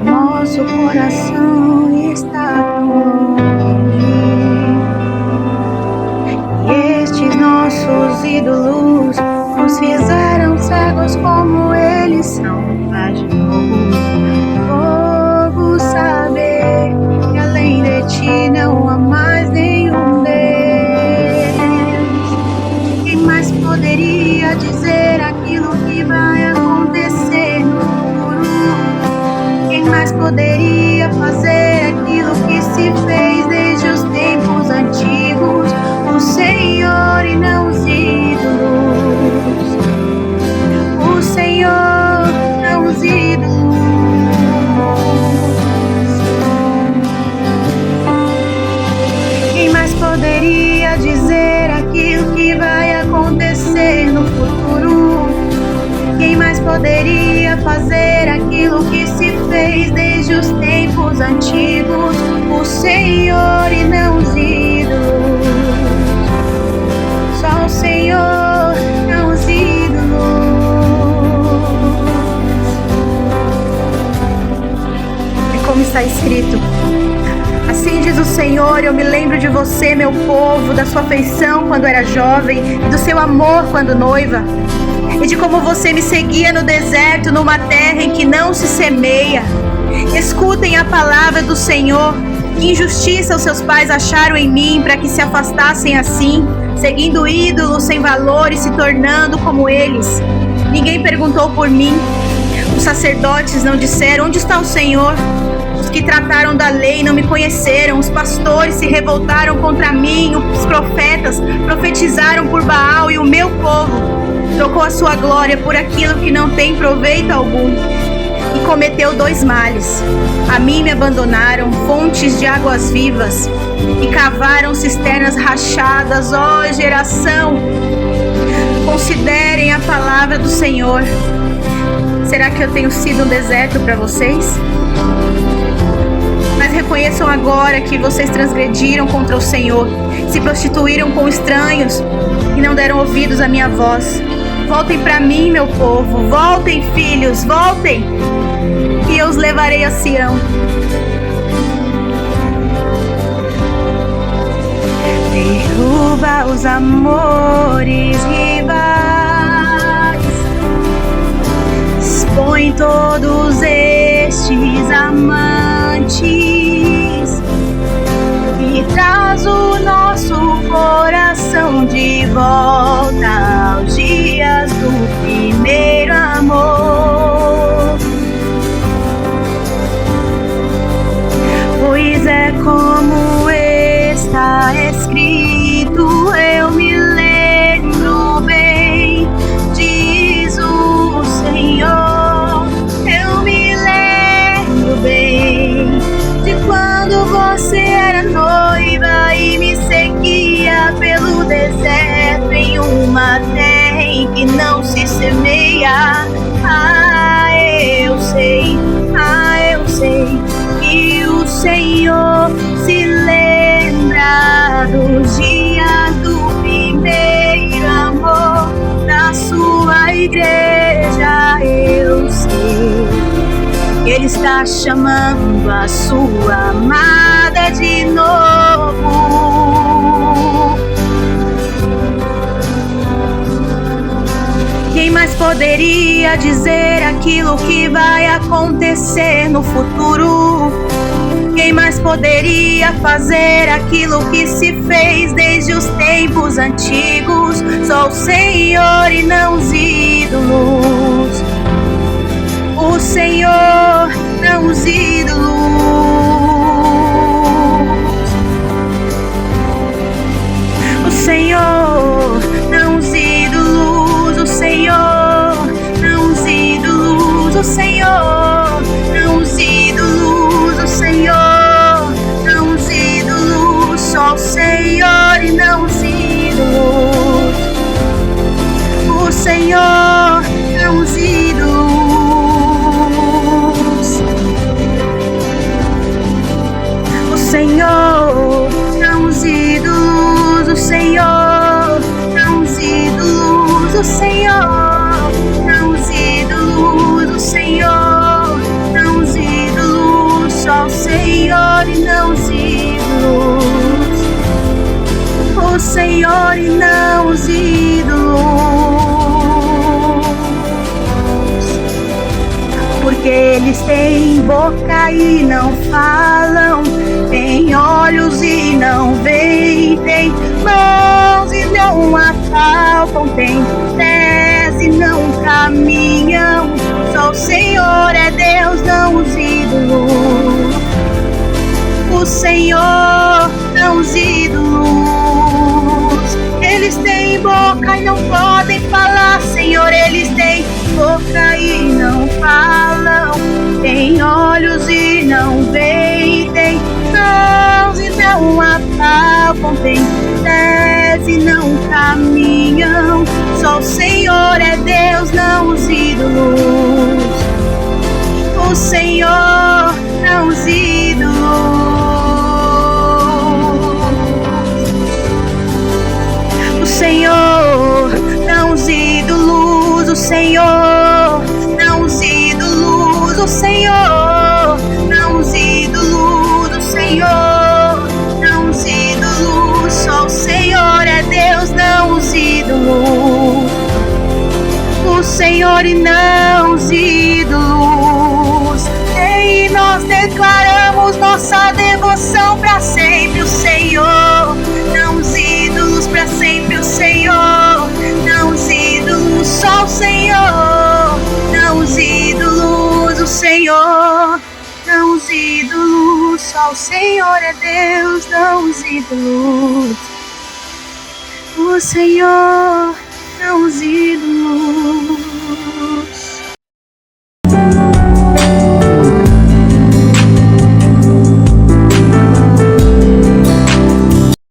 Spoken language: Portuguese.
Nosso coração está longe, e estes nossos ídolos nos fizeram cegos como eles são. Faz de novo, povo, saber que além de ti não há mais nenhum Deus. Quem mais poderia dizer aquilo que vai acontecer no futuro? Quem mais poderia fazer aquilo que se fez desde os tempos antigos? O Senhor e não os ídolos. O Senhor, não os ídolos. Quem mais poderia dizer aquilo que vai acontecer no futuro? Quem mais poderia fazer aquilo que se fez desde os tempos antigos? O Senhor e não os ídolos. Só o Senhor, não os ídolos. E como está escrito: assim diz o Senhor, eu me lembro de você, meu povo, da sua afeição quando era jovem, e do seu amor quando noiva, e de como você me seguia no deserto, numa terra em que não se semeia. Escutem a palavra do Senhor. Que injustiça os seus pais acharam em mim para que se afastassem assim, seguindo ídolos sem valor e se tornando como eles. Ninguém perguntou por mim. Os sacerdotes não disseram: onde está o Senhor? Os que trataram da lei não me conheceram. Os pastores se revoltaram contra mim. Os profetas profetizaram por Baal, e o meu povo trocou a sua glória por aquilo que não tem proveito algum. E cometeu 2 males. A mim me abandonaram fontes de águas vivas, e cavaram cisternas rachadas. Ó geração, considerem a palavra do Senhor. Será que eu tenho sido um deserto para vocês? Mas reconheçam agora que vocês transgrediram contra o Senhor, se prostituíram com estranhos e não deram ouvidos à minha voz. Voltem para mim, meu povo, voltem, filhos, voltem, e eu os levarei a Sião. Derruba os amores rivais, expõe todos estes amantes, e traz o nosso coração de volta aos dias do primeiro amor. Pois é como está escrito, eu me lembro bem, diz o Senhor, eu me lembro bem de quando você era noiva e me seguia pelo deserto, em uma terra em que não se semeia. Eu sei que o Senhor se lembra dos dias do primeiro amor da sua igreja. Eu sei que Ele está chamando a sua amada de novo. Quem mais poderia dizer aquilo que vai acontecer no futuro? Quem mais poderia fazer aquilo que se fez desde os tempos antigos? Só o Senhor e não os ídolos. O Senhor, não os ídolos. O Senhor, não os ídolos. O Senhor, não os ídolos. O Senhor, não os ídolos. Senhor e não os ídolos. O Senhor e não os ídolos. Porque eles têm boca e não falam, têm olhos e não veem, têm mãos e não apalpam, têm pés e não caminham. Só o Senhor é Deus, não os ídolos. O Senhor, não os ídolos. Eles têm boca e não podem falar, Senhor. Eles têm boca e não falam, têm olhos e não veem, têm mãos e não apalpam, têm pés e não caminham. Só o Senhor é Deus, não os ídolos. O Senhor, não os ídolos. O Senhor, não os ídolos. O Senhor, não os ídolos. O Senhor, não os ídolos. O Senhor, não os ídolos. Só o Senhor é Deus, não os ídolos. O Senhor e não os ídolos. E nós declaramos nossa devoção para sempre o Senhor. Não os ídolos, para sempre o Senhor. Não os ídolos, só o Senhor. Não os ídolos, o Senhor. Não os ídolos, só o Senhor é Deus. Não os ídolos. O Senhor, não os ídolos.